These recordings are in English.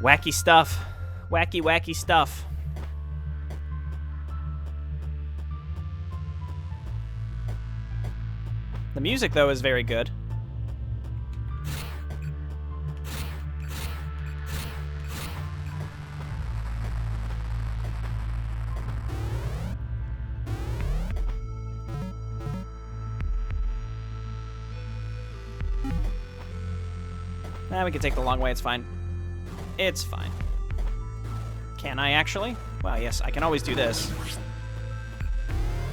Wacky stuff. Wacky, wacky stuff. The music, though, is very good. We can take the long way, it's fine. It's fine. Can I actually? Well, yes, I can always do this.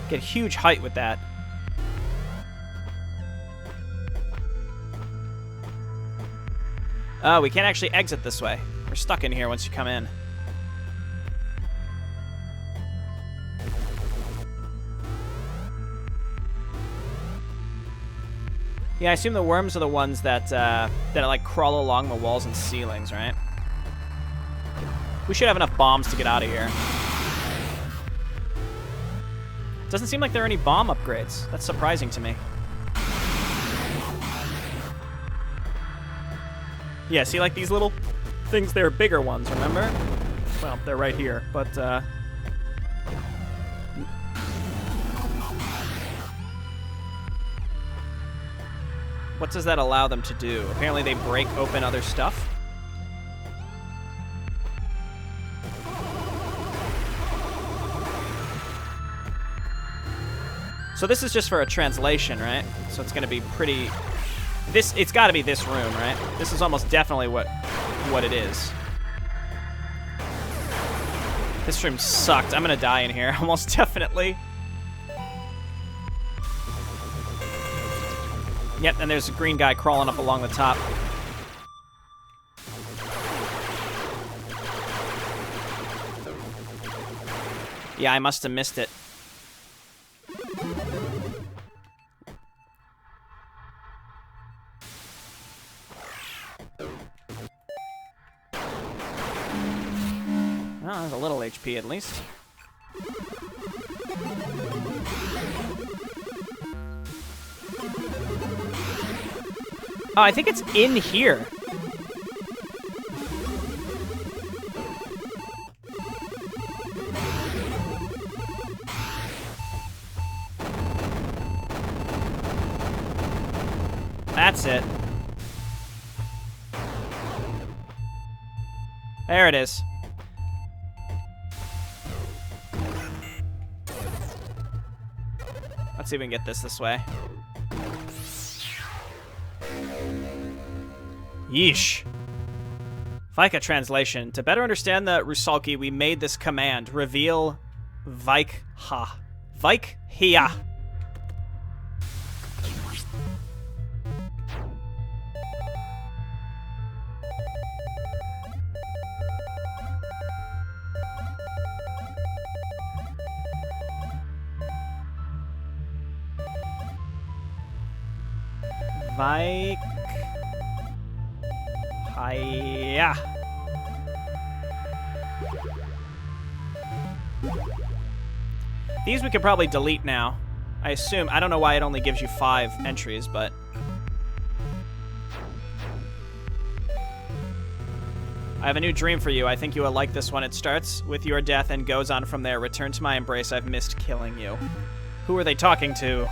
Get huge height with that. Oh, we can't actually exit this way. We're stuck in here once you come in. Yeah, I assume the worms are the ones that like crawl along the walls and ceilings, right? We should have enough bombs to get out of here. Doesn't seem like there are any bomb upgrades. That's surprising to me. Yeah, see, like these little things, they're bigger ones, remember? Well, they're right here, but what does that allow them to do? Apparently they break open other stuff. So this is just for a translation, right? So it's going to be pretty... It's got to be this room, right? This is almost definitely what it is. This room sucked. I'm going to die in here, almost definitely. Yep, and there's a green guy crawling up along the top. Yeah, I must have missed it. Oh, there's a little HP at least. Oh, I think it's in here. That's it. There it is. Let's see if we can get this way. Yeesh. Vika translation. To better understand the Rusalki, we made this command. Reveal Vike-ha. Vike-hia. Vike... Hiya. These we could probably delete now. I assume. I don't know why it only gives you 5 entries, but... I have a new dream for you. I think you will like this one. It starts with your death and goes on from there. Return to my embrace. I've missed killing you. Who are they talking to?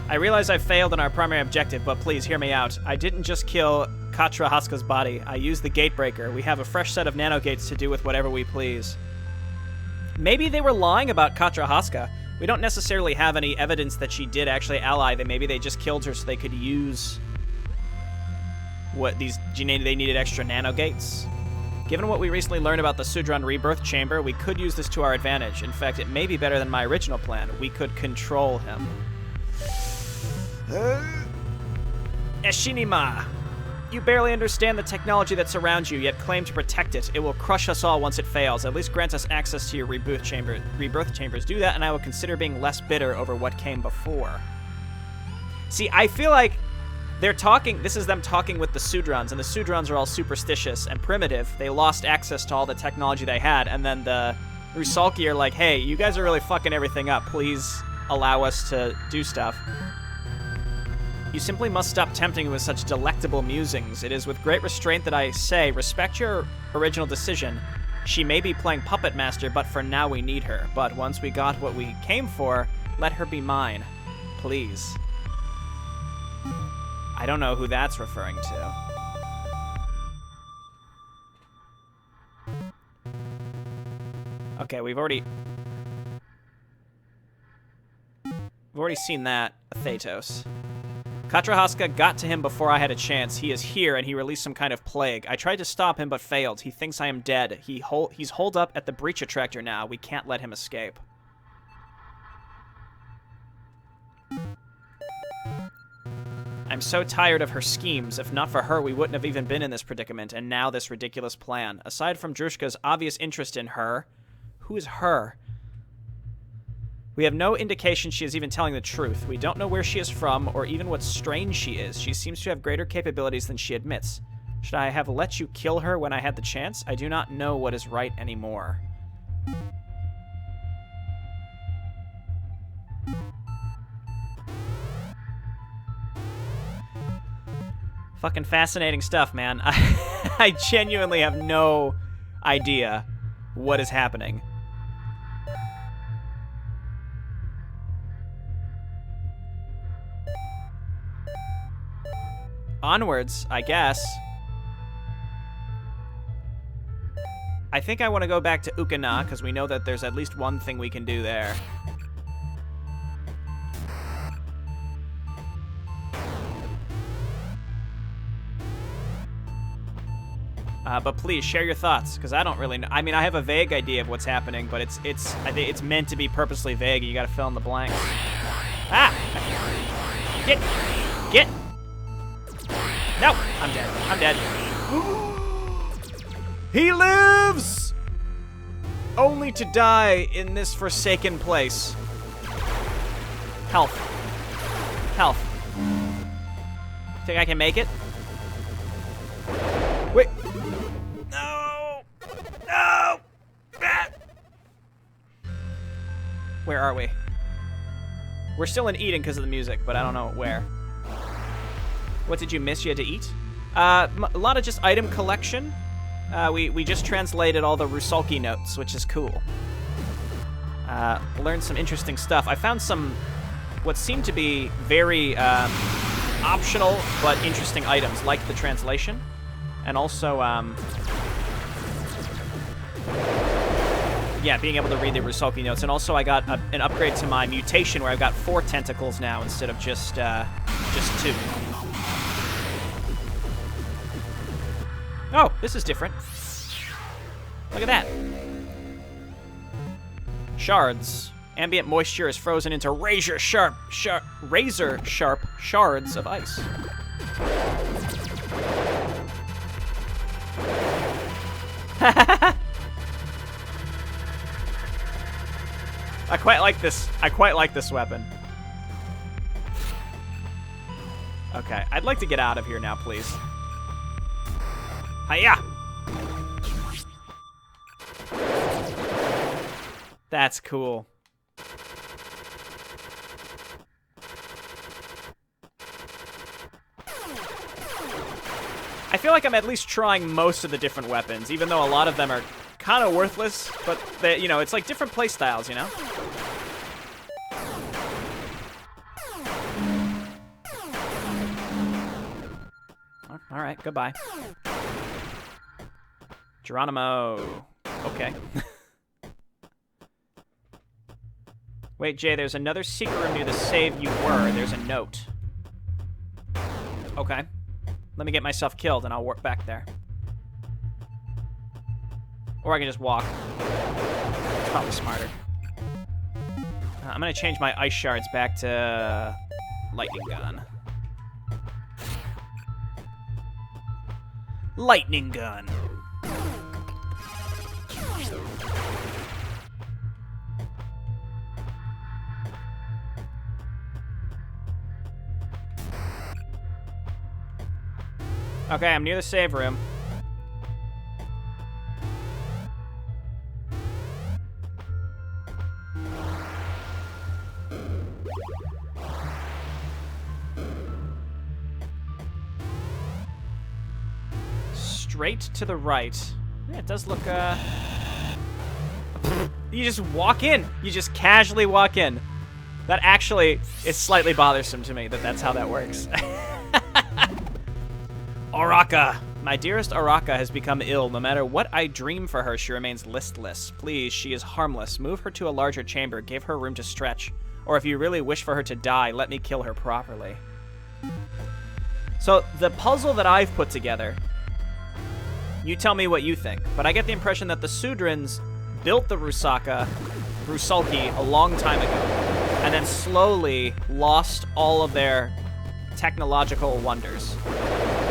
I realize I failed in our primary objective, but please hear me out. I didn't just kill Katra Haska's body. I used the gatebreaker. We have a fresh set of nanogates to do with whatever we please. Maybe they were lying about Katra Haska. We don't necessarily have any evidence that she did actually ally. Maybe they just killed her so they could use what these... They needed extra nanogates. Given what we recently learned about the Sudran rebirth chamber, we could use this to our advantage. In fact, it may be better than my original plan. We could control him. Eshinima, you barely understand the technology that surrounds you, yet claim to protect it. It will crush us all once it fails. At least grant us access to your rebirth chambers. Do that, and I will consider being less bitter over what came before. See, I feel like they're talking... This is them talking with the Sudrans, and the Sudrans are all superstitious and primitive. They lost access to all the technology they had, and then the Rusalki are like, hey, you guys are really fucking everything up. Please allow us to do stuff. You simply must stop tempting me with such delectable musings. It is with great restraint that I say, respect your original decision. She may be playing puppet master, but for now we need her. But once we got what we came for, let her be mine. Please. I don't know who that's referring to. Okay, we've already seen that, Thetos. Katrahaska got to him before I had a chance. He is here, and he released some kind of plague. I tried to stop him, but failed. He thinks I am dead. He's holed up at the breach attractor now. We can't let him escape. I'm so tired of her schemes. If not for her, we wouldn't have even been in this predicament, and now this ridiculous plan. Aside from Drushka's obvious interest in her, who is her? We have no indication she is even telling the truth. We don't know where she is from, or even what strain she is. She seems to have greater capabilities than she admits. Should I have let you kill her when I had the chance? I do not know what is right anymore. Fucking fascinating stuff, man. I genuinely have no idea what is happening. Onwards, I guess. I think I want to go back to Ukana, because we know that there's at least one thing we can do there. But please, share your thoughts, because I don't really know. I mean, I have a vague idea of what's happening, but I think it's meant to be purposely vague, and you gotta fill in the blanks. Ah! Get! No! I'm dead. I'm dead. He lives! Only to die in this forsaken place. Health. Health. Think I can make it? Wait. No! No! Ah! Where are we? We're still in Eden because of the music, but I don't know where. What did you miss you had to eat? A lot of just item collection. We just translated all the Rusalki notes, which is cool. Learned some interesting stuff. I found some what seemed to be very optional but interesting items, like the translation. And also, yeah, being able to read the Rusalki notes. And also I got an upgrade to my mutation where I've got 4 tentacles now instead of just 2. Oh, this is different. Look at that. Shards. Ambient moisture is frozen into razor sharp shards of ice. I quite like this. I quite like this weapon. Okay, I'd like to get out of here now, please. Hiya! That's cool. I feel like I'm at least trying most of the different weapons, even though a lot of them are kind of worthless, but they, you know, it's like different play styles, you know? All right, goodbye. Geronimo. Okay. Wait, Jay, there's another secret room near the save you were. There's a note. Okay. Let me get myself killed, and I'll work back there. Or I can just walk. It's probably smarter. I'm going to change my ice shards back to lightning gun. Lightning gun. Okay, I'm near the save room. straight to the right. Yeah, it does look, You just walk in. You just casually walk in. That actually is slightly bothersome to me that that's how that works. Oraka. My dearest Oraka has become ill. No matter what I dream for her, she remains listless. Please, she is harmless. Move her to a larger chamber. Give her room to stretch. Or if you really wish for her to die, let me kill her properly. So, the puzzle that I've put together, you tell me what you think, but I get the impression that the Sudrins built the Rusalki a long time ago, and then slowly lost all of their technological wonders.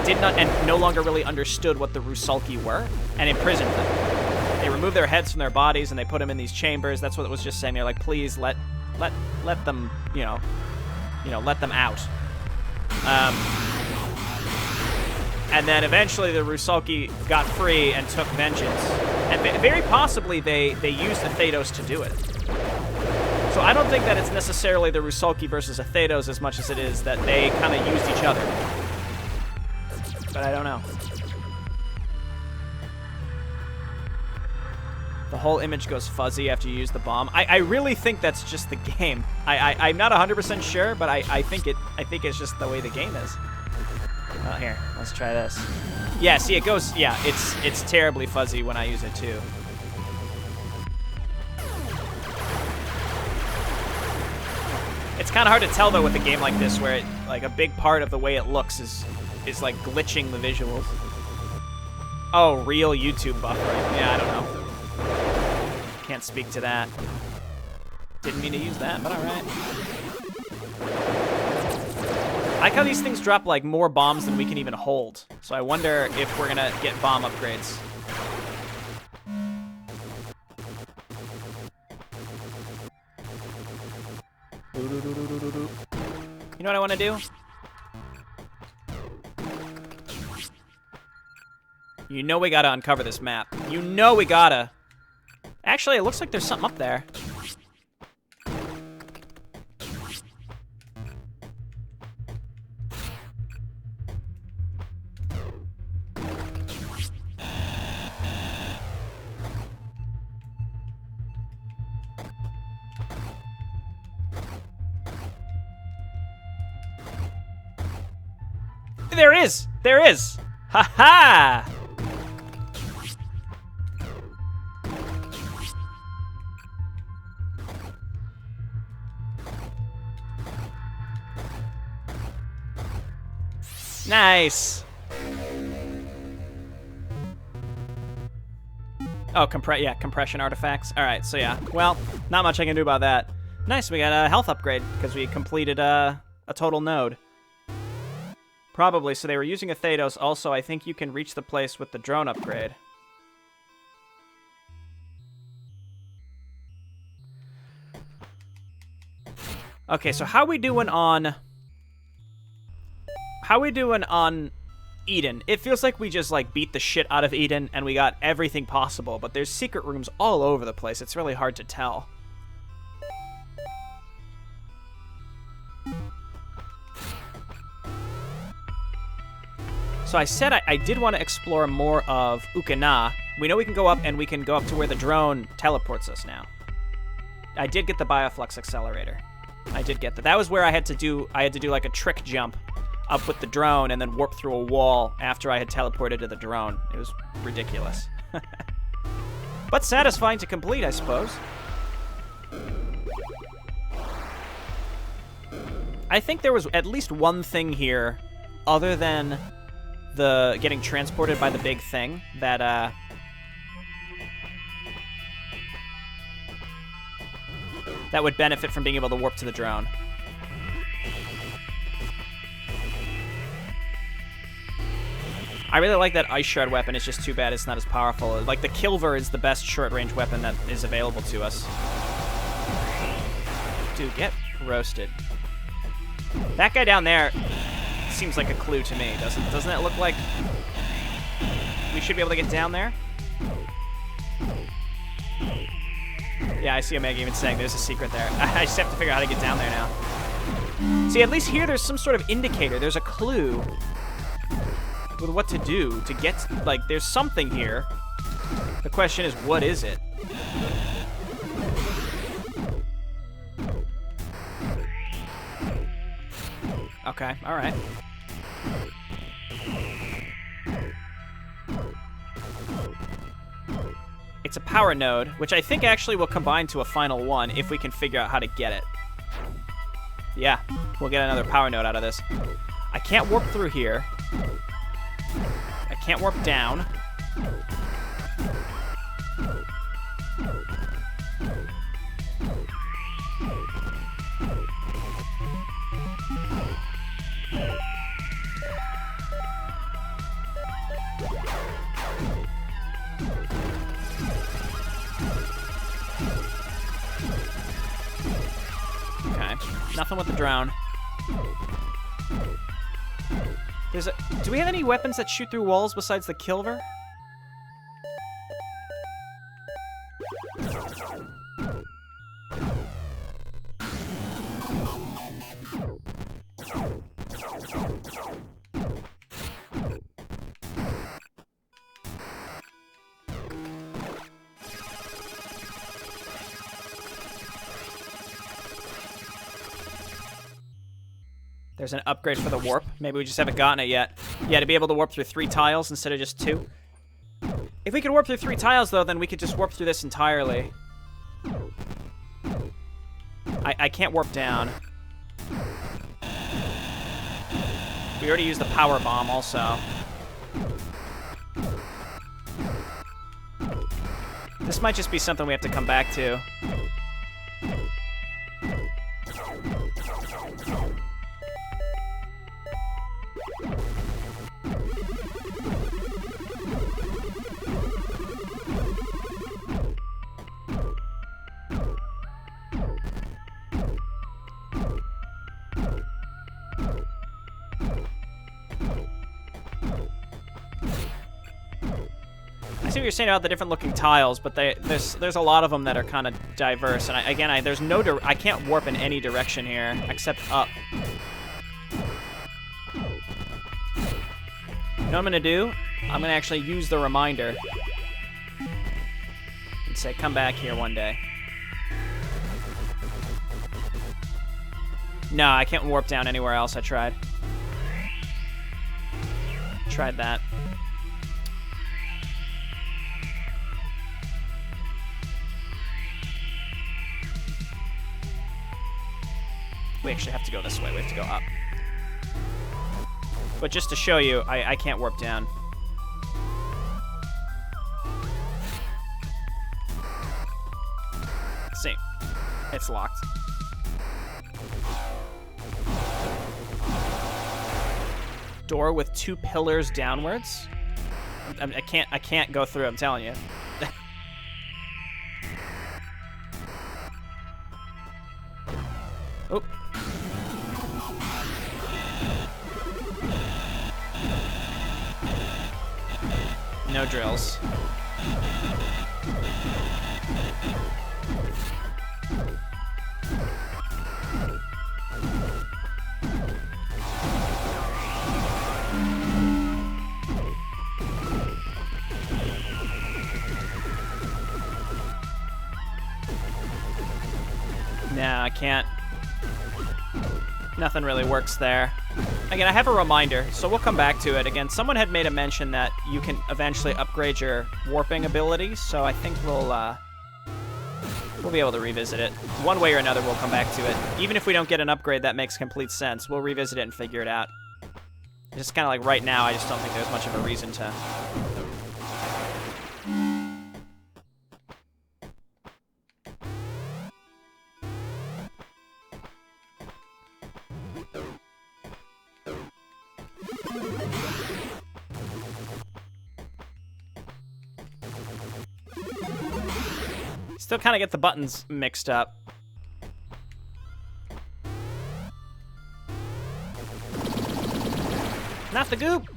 Did not, and no longer really understood what the Rusalki were, and imprisoned them. They removed their heads from their bodies, and they put them in these chambers. That's what it was just saying. They're like, please let them, let them out. And then eventually the Rusalki got free and took vengeance. And very possibly they used Athedos to do it. So I don't think that it's necessarily the Rusalki versus Athedos as much as it is that they kind of used each other. But I don't know. The whole image goes fuzzy after you use the bomb. I really think that's just the game. I'm not 100% sure, but I think it's just the way the game is. Oh, here, let's try this. Yeah, see, it goes, yeah, it's terribly fuzzy when I use it too. It's kind of hard to tell though with a game like this, where like a big part of the way it looks is like glitching the visuals. Oh, real YouTube buffering. Yeah, I don't know. Can't speak to that. Didn't mean to use that, but all right. I like how these things drop like more bombs than we can even hold. So I wonder if we're gonna get bomb upgrades. You know what I want to do? You know we gotta uncover this map. You know we gotta. Actually, it looks like there's something up there. There is! There is! Ha-ha! Nice! Oh, compression artifacts. Alright, so yeah. Well, not much I can do about that. Nice, we got a health upgrade, because we completed a total node. Probably, so they were using Athedos. Also, I think you can reach the place with the drone upgrade. Okay, so how we doing on Eden? It feels like we just like beat the shit out of Eden and we got everything possible, but there's secret rooms all over the place. It's really hard to tell. So I said I did want to explore more of Ukana. We know we can go up, and we can go up to where the drone teleports us now. I did get the Bioflux Accelerator. I did get that. That was where I had to do like a trick jump up with the drone and then warp through a wall after I had teleported to the drone. It was ridiculous. But satisfying to complete, I suppose. I think there was at least one thing here other than the getting transported by the big thing that that would benefit from being able to warp to the drone. I really like that ice shard weapon. It's just too bad it's not as powerful. Like the Kilver is the best short-range weapon that is available to us. Dude, get roasted. That guy down there seems like a clue to me. Doesn't it look like we should be able to get down there? Yeah, I see Omega even saying there's a secret there. I just have to figure out how to get down there now. See, at least here there's some sort of indicator. There's a clue. with what to do to get, like, there's something here. The question is, what is it? Okay, all right. It's a power node, which I think actually will combine to a final one if we can figure out how to get it. Yeah, we'll get another power node out of this. I can't warp through here. I can't warp down. Nothing with the drone. Do we have any weapons that shoot through walls besides the Kilver? There's an upgrade for the warp. Maybe we just haven't gotten it yet. Yeah, to be able to warp through 3 tiles instead of just 2. If we could warp through 3 tiles, though, then we could just warp through this entirely. I can't warp down. We already used the power bomb, also. This might just be something we have to come back to. I see what you're saying about the different looking tiles, but there's a lot of them that are kind of diverse. And I can't warp in any direction here except up. You know what I'm gonna do? I'm gonna actually use the reminder and say, come back here one day. No, I can't warp down anywhere else. I tried. Tried that. We actually have to go this way. We have to go up. But just to show you, I can't warp down. See, it's locked. Door with 2 pillars downwards. I can't go through. I'm telling you. Oh. No drills. No, I can't. Nothing really works there. Again, I have a reminder, so we'll come back to it. Again, someone had made a mention that you can eventually upgrade your warping abilities, so I think we'll be able to revisit it. One way or another, we'll come back to it. Even if we don't get an upgrade that makes complete sense, we'll revisit it and figure it out. Just kind of like right now, I just don't think there's much of a reason to... Still kind of get the buttons mixed up. Not the goop!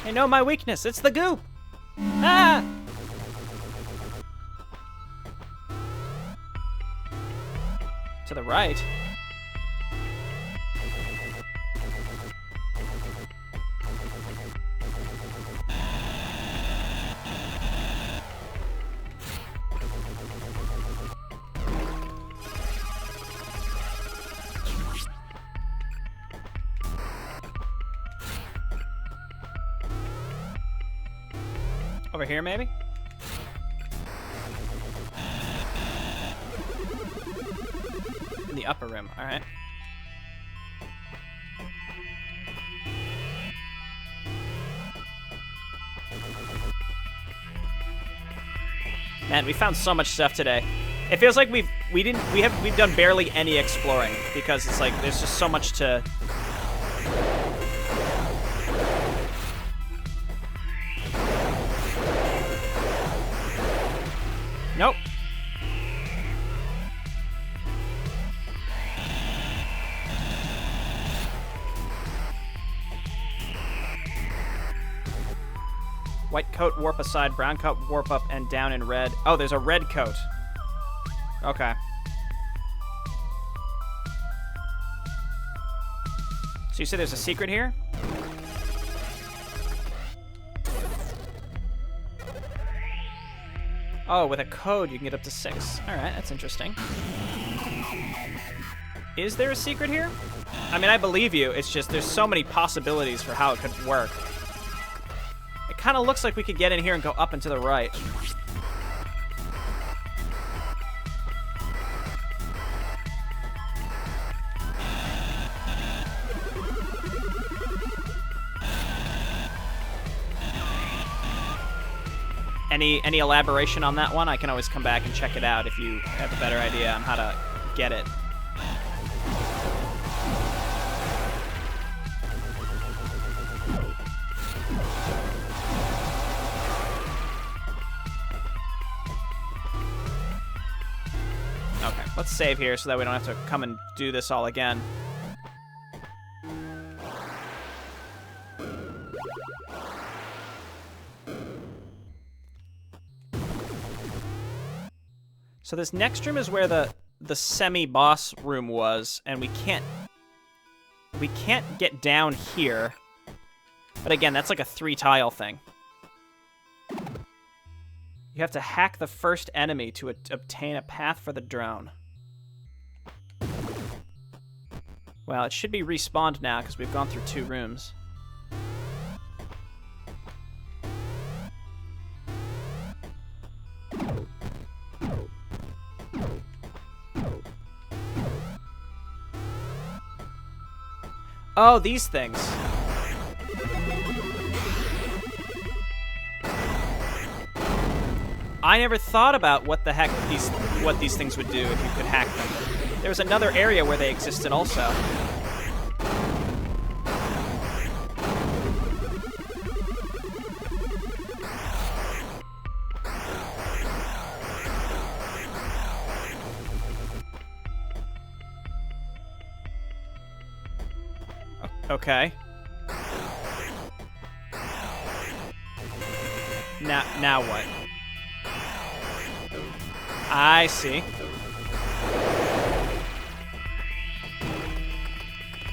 I know my weakness, it's the goop! Ah! To the right. Over here, maybe? In the upper room. All right. Man, we found so much stuff today. It feels like we've done barely any exploring because it's like there's just so much to. Nope. White coat, warp aside. Brown coat, warp up and down in red. Oh, there's a red coat. Okay. So you say there's a secret here? Oh, with a code you can get up to 6. All right, that's interesting. Is there a secret here? I mean, I believe you. It's just there's so many possibilities for how it could work. It kind of looks like we could get in here and go up and to the right. Any elaboration on that one? I can always come back and check it out if you have a better idea on how to get it. Okay, let's save here so that we don't have to come and do this all again. So this next room is where the semi-boss room was, and we can't get down here. But again, that's like a 3-tile thing. You have to hack the first enemy to obtain a path for the drone. Well, it should be respawned now because we've gone through 2 rooms. Oh, these things. I never thought about what the heck what these things would do if you could hack them. There was another area where they existed also. Okay. Now what? I see.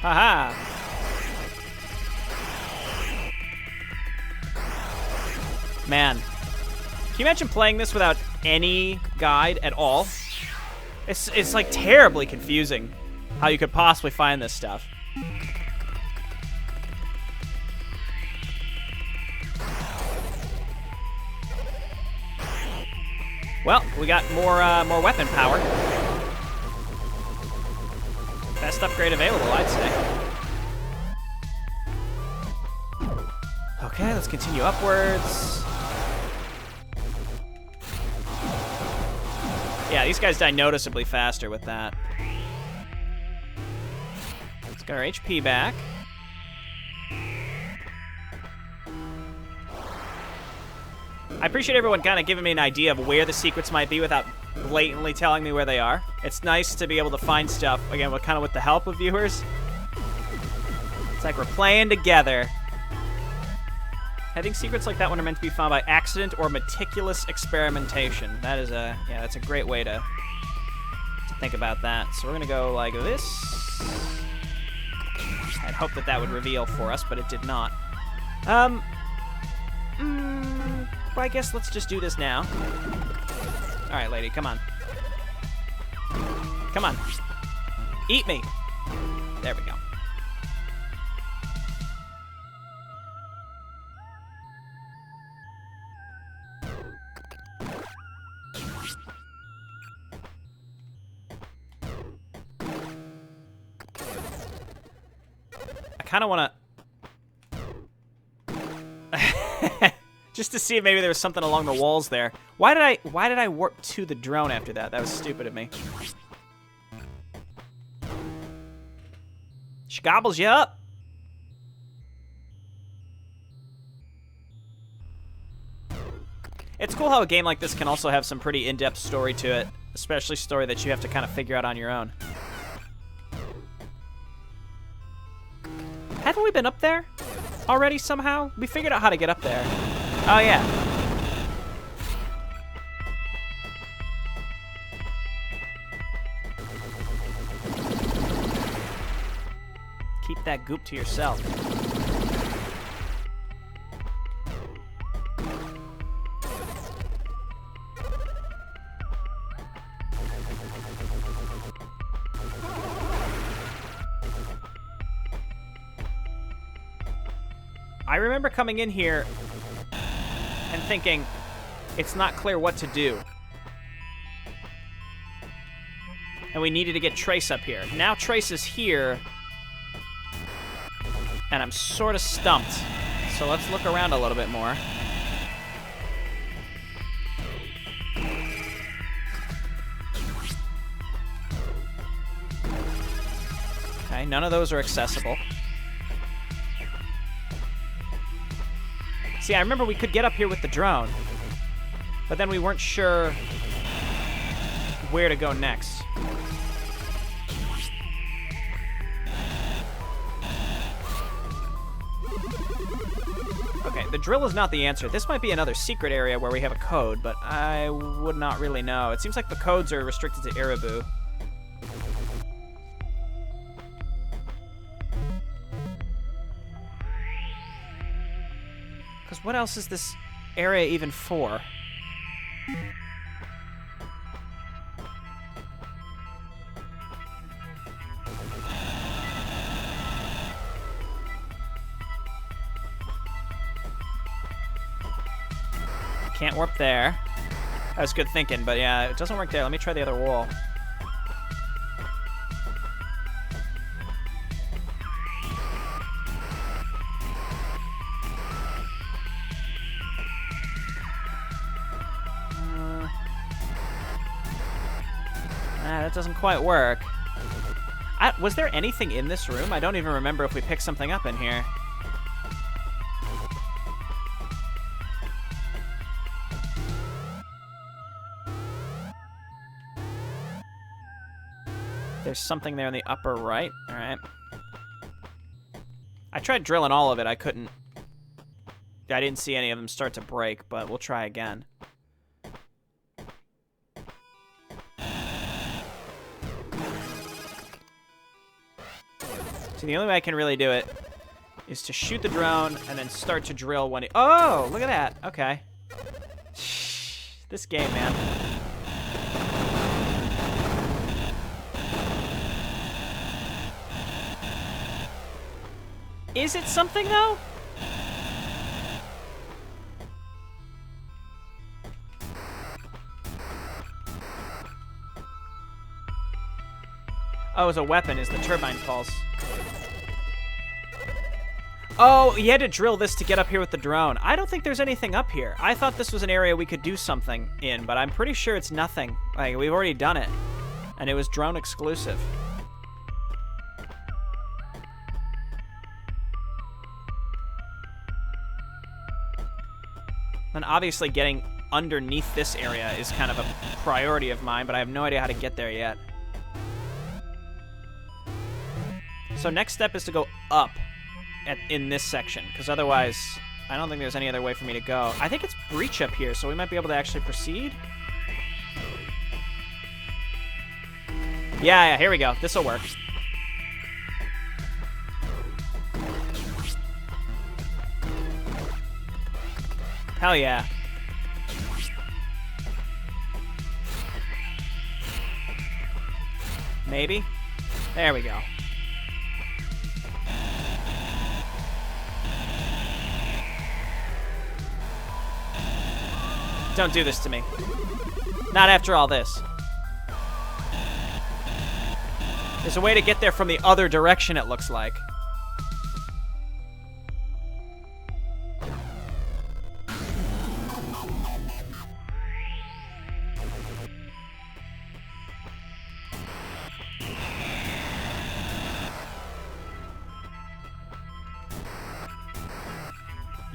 Haha. Man. Can you imagine playing this without any guide at all? It's like terribly confusing how you could possibly find this stuff. Well, we got more weapon power. Best upgrade available, I'd say. Okay, let's continue upwards. Yeah, these guys die noticeably faster with that. Let's get our HP back. I appreciate everyone kind of giving me an idea of where the secrets might be without blatantly telling me where they are. It's nice to be able to find stuff, again, kind of with the help of viewers. It's like we're playing together. I think secrets like that one are meant to be found by accident or meticulous experimentation. That is yeah, that's a great way to think about that. So we're going to go like this. I'd hope that would reveal for us, but it did not. Well, I guess let's just do this now. All right, lady, come on. Come on. Eat me. There we go. kind of want to... Just to see if maybe there was something along the walls there. Why did I warp to the drone after that? That was stupid of me. She gobbles you up. It's cool how a game like this can also have some pretty in-depth story to it, especially story that you have to kind of figure out on your own. Haven't we been up there already somehow? We figured out how to get up there. Oh, yeah. Keep that goop to yourself. I remember coming in here and thinking, it's not clear what to do. And we needed to get Trace up here. Now Trace is here, and I'm sort of stumped. So let's look around a little bit more. Okay, none of those are accessible. See, I remember we could get up here with the drone, but then we weren't sure where to go next. Okay, the drill is not the answer. This might be another secret area where we have a code, but I would not really know. It seems like the codes are restricted to Ereboo. Because what else is this area even for? Can't warp there. That was good thinking, but yeah, it doesn't work there. Let me try the other wall. That doesn't quite work. Was there anything in this room? I don't even remember if we picked something up in here. There's something there in the upper right. All right. I tried drilling all of it. I couldn't. I didn't see any of them start to break, but we'll try again. So the only way I can really do it is to shoot the drone and then start to drill when it... Oh, look at that. Okay. This game, man. Is it something, though? Oh, as a weapon is the turbine pulse. Oh, you had to drill this to get up here with the drone. I don't think there's anything up here. I thought this was an area we could do something in, but I'm pretty sure it's nothing. Like, we've already done it. And it was drone exclusive. And obviously getting underneath this area is kind of a priority of mine, but I have no idea how to get there yet. So next step is to go up in this section, because otherwise I don't think there's any other way for me to go. I think it's breach up here, so we might be able to actually proceed. Yeah, here we go. This'll work. Hell yeah. Maybe? There we go. Don't do this to me. Not after all this. There's a way to get there from the other direction, it looks like.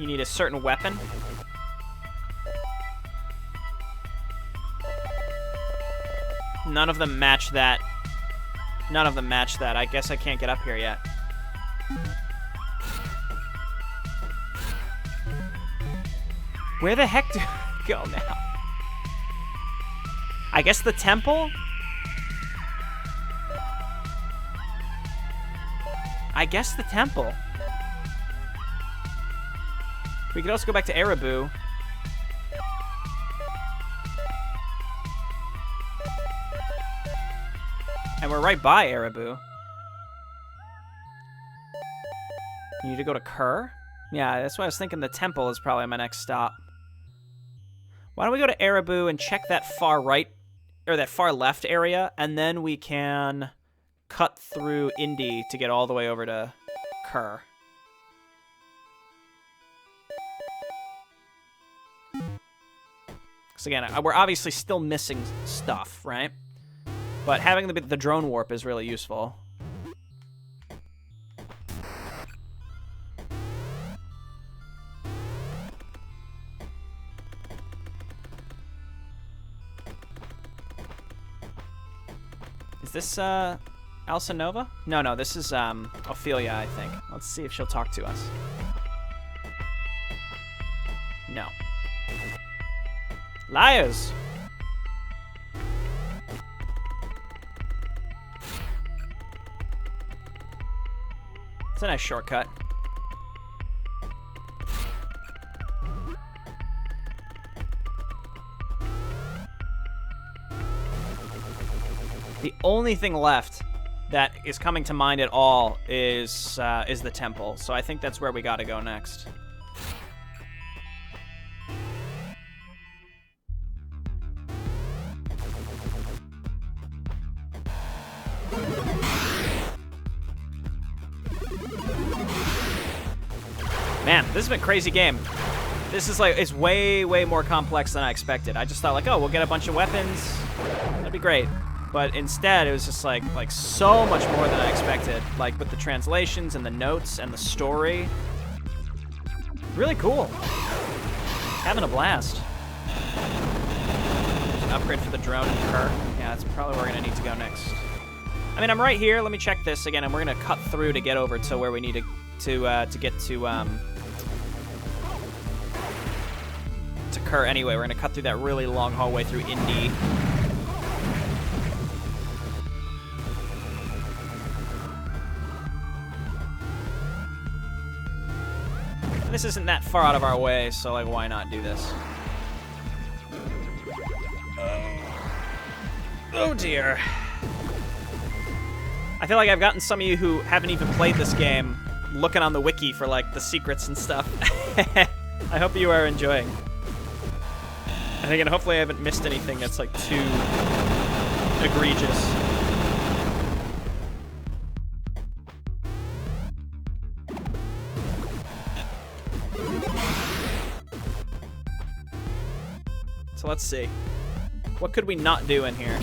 You need a certain weapon. None of them match that. None of them match that. I guess I can't get up here yet. Where the heck do I go now? I guess the temple? I guess the temple. We could also go back to Ereboo. And we're right by Ereboo. You need to go to Kerr? Yeah, that's why I was thinking the temple is probably my next stop. Why don't we go to Ereboo and check that far right, or that far left area, and then we can cut through Indy to get all the way over to Kerr. Because again, we're obviously still missing stuff, right? But having the drone warp is really useful. Is this, Alcinova? No, this is, Ophelia, I think. Let's see if she'll talk to us. No. Liars! It's a nice shortcut. The only thing left that is coming to mind at all is the temple. So I think that's where we gotta go next. Man, this has been a crazy game. This is like, it's way, way more complex than I expected. I just thought like, oh, we'll get a bunch of weapons. That'd be great. But instead, it was just like so much more than I expected. Like with the translations and the notes and the story. Really cool. Having a blast. Upgrade for the drone and Kerr. Yeah, that's probably where we're gonna need to go next. I mean, I'm right here. Let me check this again, and we're gonna cut through to get over to where we need to get to Kerr anyway. We're gonna cut through that really long hallway through Indy. This isn't that far out of our way, so like, why not do this? Oh dear. I feel like I've gotten some of you who haven't even played this game looking on the wiki for like the secrets and stuff. I hope you are enjoying. And again, hopefully I haven't missed anything that's like too egregious. So let's see. What could we not do in here?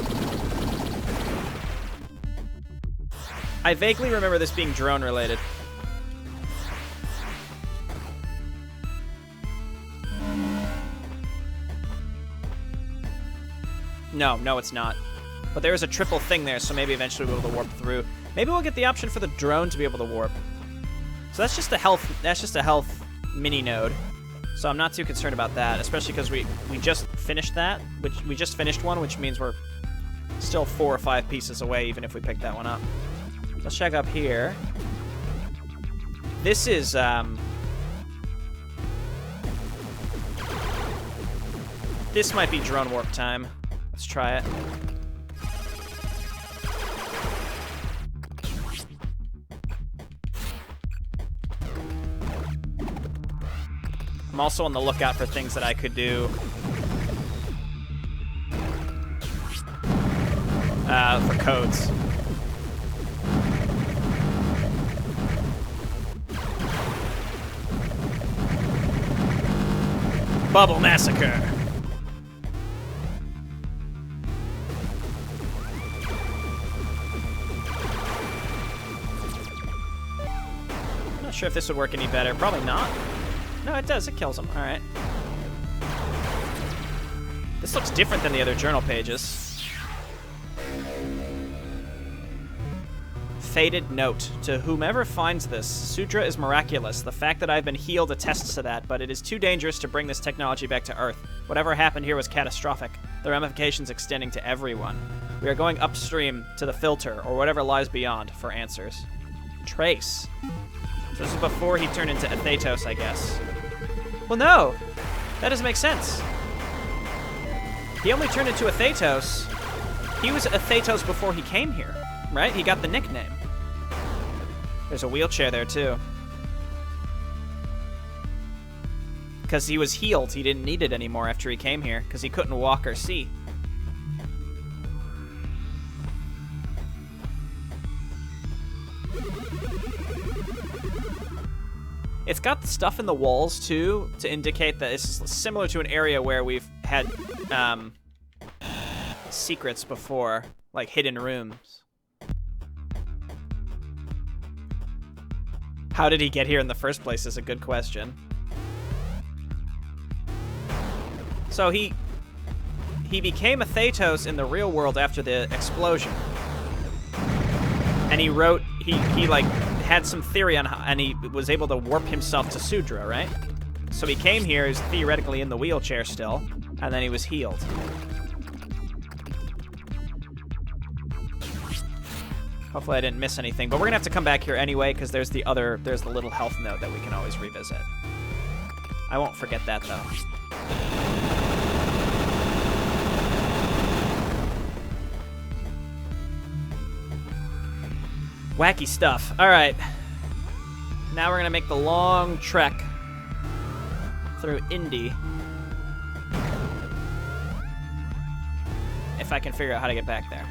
I vaguely remember this being drone related. No, it's not. But there is a triple thing there, so maybe eventually we'll be able to warp through. Maybe we'll get the option for the drone to be able to warp. So that's just a health mini node. So I'm not too concerned about that, especially because we just finished that, we just finished one, which means we're still 4 or 5 pieces away, even if we pick that one up. Let's check up here. This is this might be drone warp time. Let's try it. I'm also on the lookout for things that I could do for codes. Bubble Massacre. I'm not sure if this would work any better. Probably not. No, it does. It kills him. All right. This looks different than the other journal pages. Faded note. To whomever finds this, Sudra is miraculous. The fact that I've been healed attests to that, but it is too dangerous to bring this technology back to Earth. Whatever happened here was catastrophic. The ramifications extending to everyone. We are going upstream to the filter, or whatever lies beyond, for answers. Trace. So this is before he turned into Athetos, I guess. Well, no! That doesn't make sense. He only turned into Athetos. He was Athetos before he came here, right? He got the nickname. There's a wheelchair there, too. Because he was healed. He didn't need it anymore after he came here, because he couldn't walk or see. It's got stuff in the walls, too, to indicate that it's similar to an area where we've had secrets before, like hidden rooms. How did he get here in the first place is a good question. So he became Athetos in the real world after the explosion. And he wrote, he like had some theory on how, and he was able to warp himself to Sudra, right? So he came here, he was theoretically in the wheelchair still, and then he was healed. Hopefully I didn't miss anything, but we're gonna have to come back here anyway, because there's the little health note that we can always revisit. I won't forget that, though. Wacky stuff. All right. Now we're gonna make the long trek through Indy. If I can figure out how to get back there.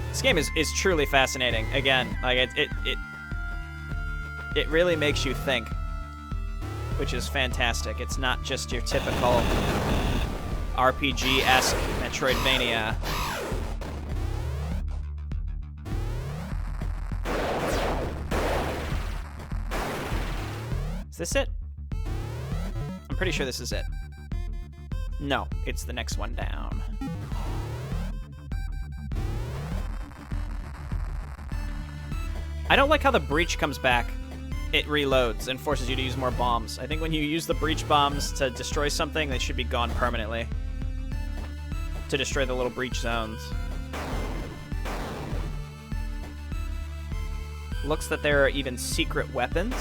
This game is truly fascinating. Again, like it really makes you think, which is fantastic. It's not just your typical RPG-esque Metroidvania. Is this it? I'm pretty sure this is it. No, it's the next one down. I don't like how the breach comes back. It reloads and forces you to use more bombs. I think when you use the breach bombs to destroy something, they should be gone permanently. To destroy the little breach zones. Looks that there are even secret weapons.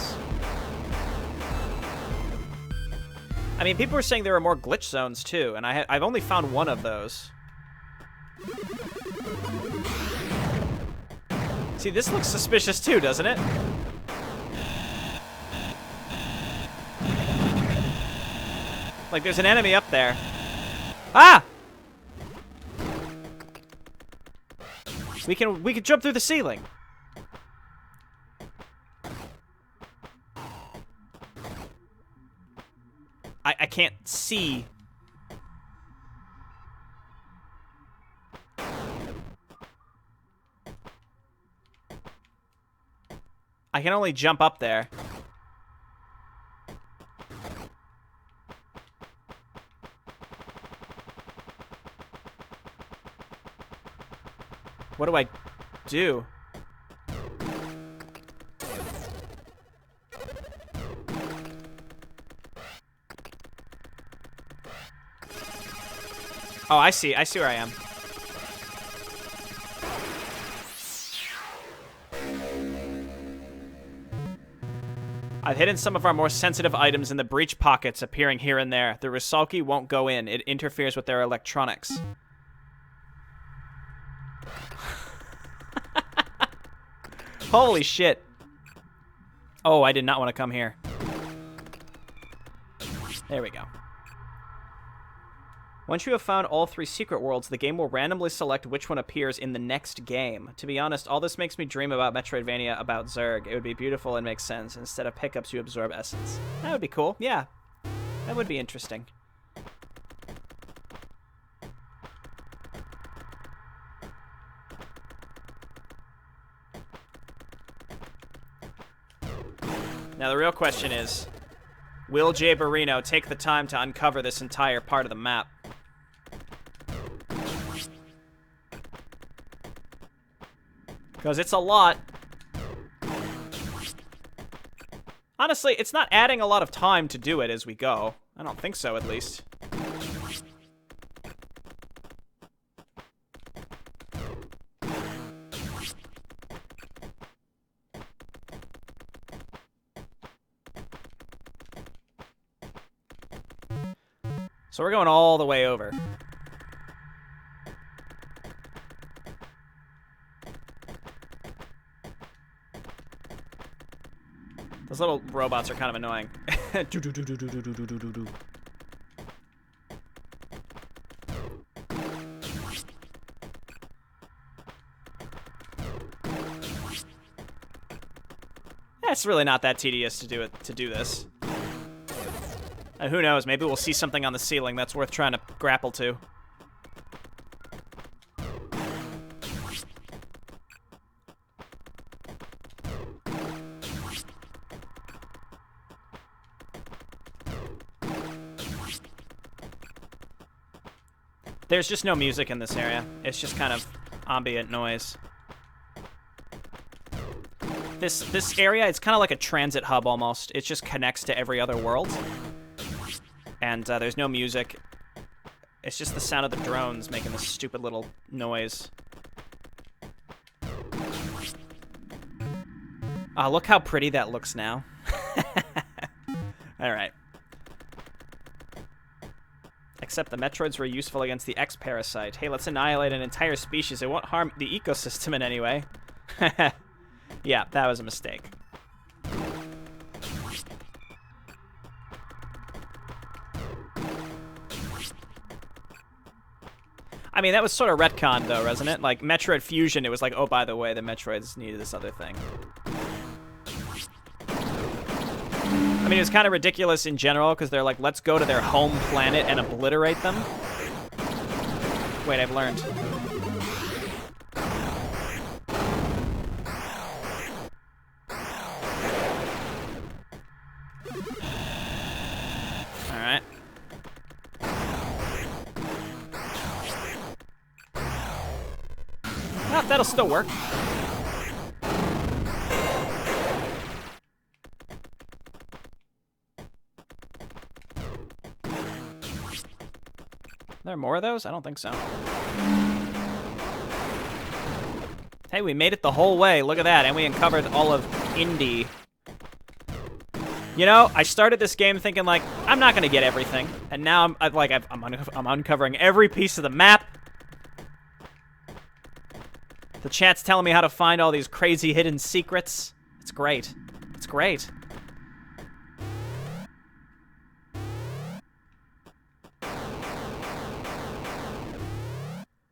I mean, people were saying there are more glitch zones too, and I've only found one of those. See, this looks suspicious too, doesn't it? Like there's an enemy up there. Ah! We can jump through the ceiling. I can't see. I can only jump up there. What do I do? Oh, I see. I see where I am. I've hidden some of our more sensitive items in the breach pockets appearing here and there. The Rusalki won't go in. It interferes with their electronics. Holy shit. Oh, I did not want to come here. There we go. Once you have found all 3 secret worlds, the game will randomly select which one appears in the next game. To be honest, all this makes me dream about Metroidvania about Zerg. It would be beautiful and make sense. Instead of pickups, you absorb essence. That would be cool. Yeah. That would be interesting. Now the real question is, will Jayborino take the time to uncover this entire part of the map? Because it's a lot. Honestly, it's not adding a lot of time to do it as we go. I don't think so, at least. So we're going all the way over. Those little robots are kind of annoying. It's really not that tedious to do this. And who knows, maybe we'll see something on the ceiling that's worth trying to grapple to. There's just no music in this area. It's just kind of ambient noise. This area, it's kind of like a transit hub almost. It just connects to every other world. And there's no music. It's just the sound of the drones making this stupid little noise. Oh, look how pretty that looks now. Alright. Except the Metroids were useful against the X-Parasite. Hey, let's annihilate an entire species. It won't harm the ecosystem in any way. Yeah, that was a mistake. I mean, that was sort of retcon, though, wasn't it? Like, Metroid Fusion, it was like, oh, by the way, the Metroids needed this other thing. I mean, it was kind of ridiculous in general, because they're like, let's go to their home planet and obliterate them. Wait, I've learned. Alright. Well, that'll still work. Are there more of those? I don't think so. Hey, we made it the whole way. Look at that. And we uncovered all of Indy. You know, I started this game thinking, like, I'm not going to get everything. And now I'm uncovering every piece of the map. The chat's telling me how to find all these crazy hidden secrets. It's great. It's great.